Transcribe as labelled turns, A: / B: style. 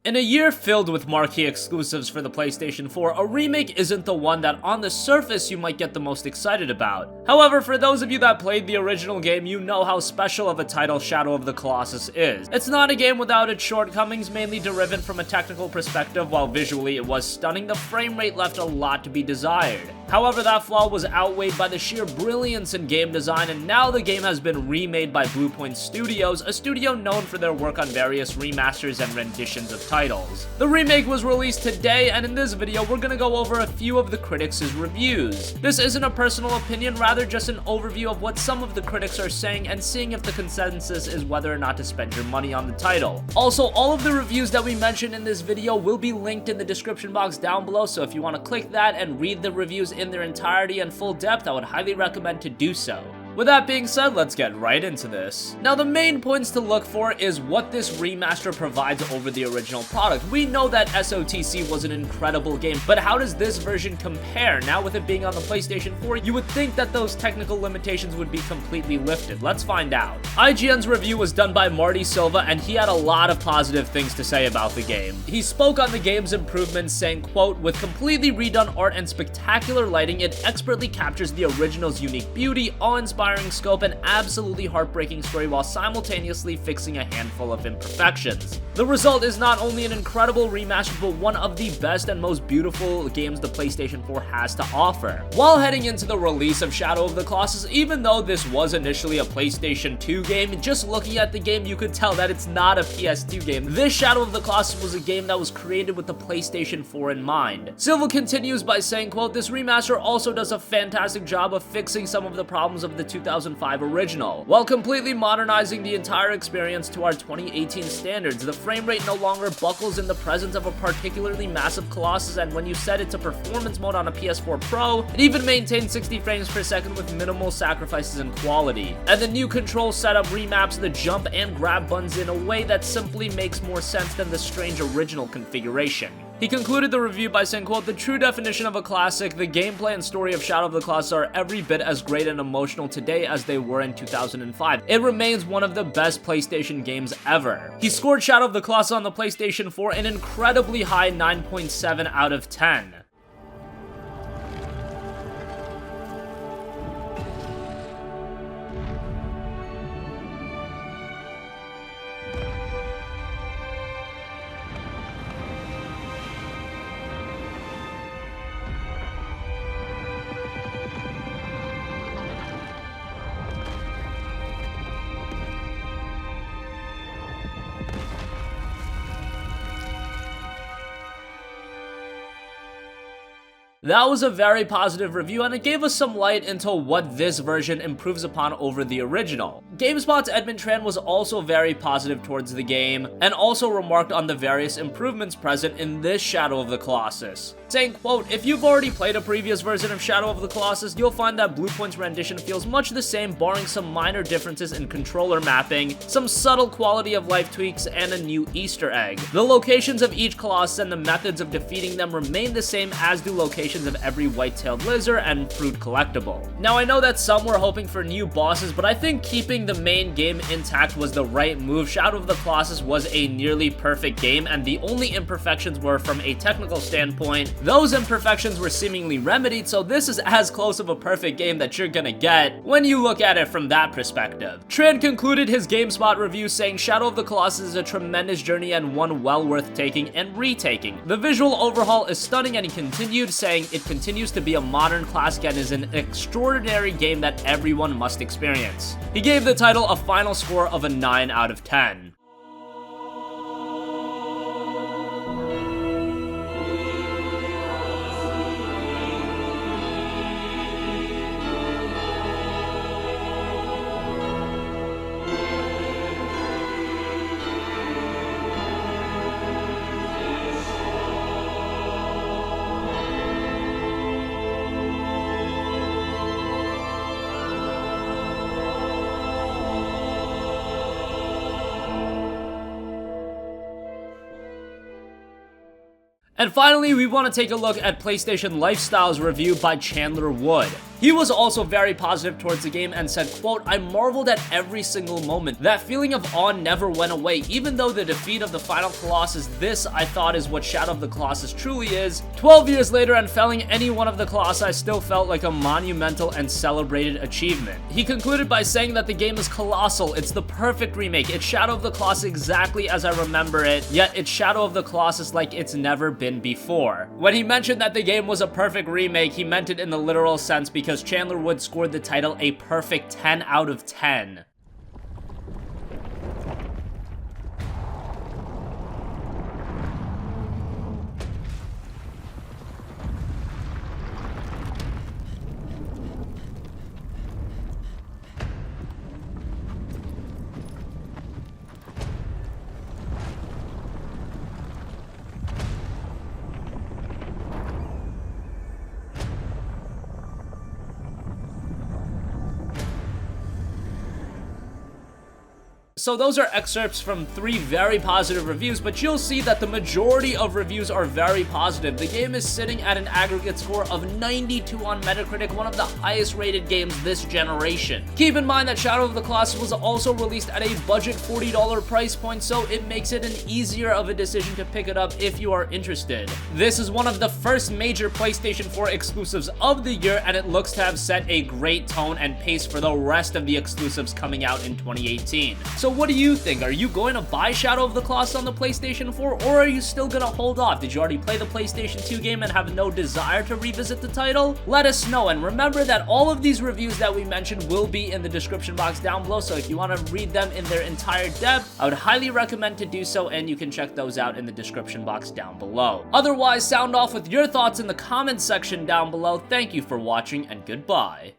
A: In a year filled with marquee exclusives for the PlayStation 4, a remake isn't the one that on the surface you might get the most excited about. However, for those of you that played the original game, you know how special of a title Shadow of the Colossus is. It's not a game without its shortcomings, mainly driven from a technical perspective. While visually it was stunning, the frame rate left a lot to be desired. However, that flaw was outweighed by the sheer brilliance in game design, and now the game has been remade by Bluepoint Studios, a studio known for their work on various remasters and renditions of titles. The remake was released today, and in this video we're gonna go over a few of the critics' reviews. This isn't a personal opinion, rather just an overview of what some of the critics are saying and seeing if the consensus is whether or not to spend your money on the title. Also, all of the reviews that we mentioned in this video will be linked in the description box down below, so if you want to click that and read the reviews in their entirety and full depth, I would highly recommend to do so. With that being said, let's get right into this. Now, the main points to look for is what this remaster provides over the original product. We know that SOTC was an incredible game, but how does this version compare? Now, with it being on the PlayStation 4, you would think that those technical limitations would be completely lifted. Let's find out. IGN's review was done by Marty Silva, and he had a lot of positive things to say about the game. He spoke on the game's improvements, saying, quote, "With completely redone art and spectacular lighting, it expertly captures the original's unique beauty, awe-inspiring scope, and absolutely heartbreaking story while simultaneously fixing a handful of imperfections. The result is not only an incredible remaster, but one of the best and most beautiful games the PlayStation 4 has to offer." While heading into the release of Shadow of the Colossus, even though this was initially a PlayStation 2 game, just looking at the game you could tell that it's not a PS2 game. This Shadow of the Colossus was a game that was created with the PlayStation 4 in mind. Silva continues by saying, quote, "This remaster also does a fantastic job of fixing some of the problems of the 2005 original, while completely modernizing the entire experience to our 2018 standards. The frame rate no longer buckles in the presence of a particularly massive Colossus, and when you set it to performance mode on a PS4 Pro, it even maintains 60 frames per second with minimal sacrifices in quality. And the new control setup remaps the jump and grab buttons in a way that simply makes more sense than the strange original configuration." He concluded the review by saying, quote, "The true definition of a classic, the gameplay and story of Shadow of the Colossus are every bit as great and emotional today as they were in 2005. It remains one of the best PlayStation games ever." He scored Shadow of the Colossus on the PlayStation 4 an incredibly high 9.7 out of 10. That was a very positive review, and it gave us some light into what this version improves upon over the original. GameSpot's Edmund Tran was also very positive towards the game, and also remarked on the various improvements present in this Shadow of the Colossus, saying, quote, "If you've already played a previous version of Shadow of the Colossus, you'll find that Bluepoint's rendition feels much the same, barring some minor differences in controller mapping, some subtle quality of life tweaks, and a new Easter egg. The locations of each Colossus and the methods of defeating them remain the same, as do locations of every white-tailed lizard and fruit collectible." Now, I know that some were hoping for new bosses, but I think keeping the main game intact was the right move. Shadow of the Colossus was a nearly perfect game, and the only imperfections were from a technical standpoint. Those imperfections were seemingly remedied, so this is as close of a perfect game that you're gonna get when you look at it from that perspective. Tran concluded his GameSpot review saying, "Shadow of the Colossus is a tremendous journey and one well worth taking and retaking. The visual overhaul is stunning," and he continued saying, "It continues to be a modern classic and is an extraordinary game that everyone must experience." He gave the title a final score of a 9 out of 10. And finally, we want to take a look at PlayStation Lifestyle's review by Chandler Wood. He was also very positive towards the game and said, quote, "I marveled at every single moment. That feeling of awe never went away. Even though the defeat of the final Colossus, this I thought is what Shadow of the Colossus truly is. 12 years later and felling any one of the Colossi still felt like a monumental and celebrated achievement." He concluded by saying that the game is colossal. It's the perfect remake. It's Shadow of the Colossus exactly as I remember it, yet it's Shadow of the Colossus like it's never been before. When he mentioned that the game was a perfect remake, he meant it in the literal sense because Chandler Wood scored the title a perfect 10 out of 10. So those are excerpts from 3 very positive reviews, but you'll see that the majority of reviews are very positive. The game is sitting at an aggregate score of 92 on Metacritic, one of the highest rated games this generation. Keep in mind that Shadow of the Colossus was also released at a budget $40 price point, so it makes it an easier of a decision to pick it up if you are interested. This is one of the first major PlayStation 4 exclusives of the year, and it looks to have set a great tone and pace for the rest of the exclusives coming out in 2018. So what do you think? Are you going to buy Shadow of the Colossus on the PlayStation 4, or are you still gonna hold off? Did you already play the PlayStation 2 game and have no desire to revisit the title? Let us know, and remember that all of these reviews that we mentioned will be in the description box down below, so if you want to read them in their entire depth, I would highly recommend to do so, and you can check those out in the description box down below. Otherwise, sound off with your thoughts in the comments section down below. Thank you for watching, and goodbye.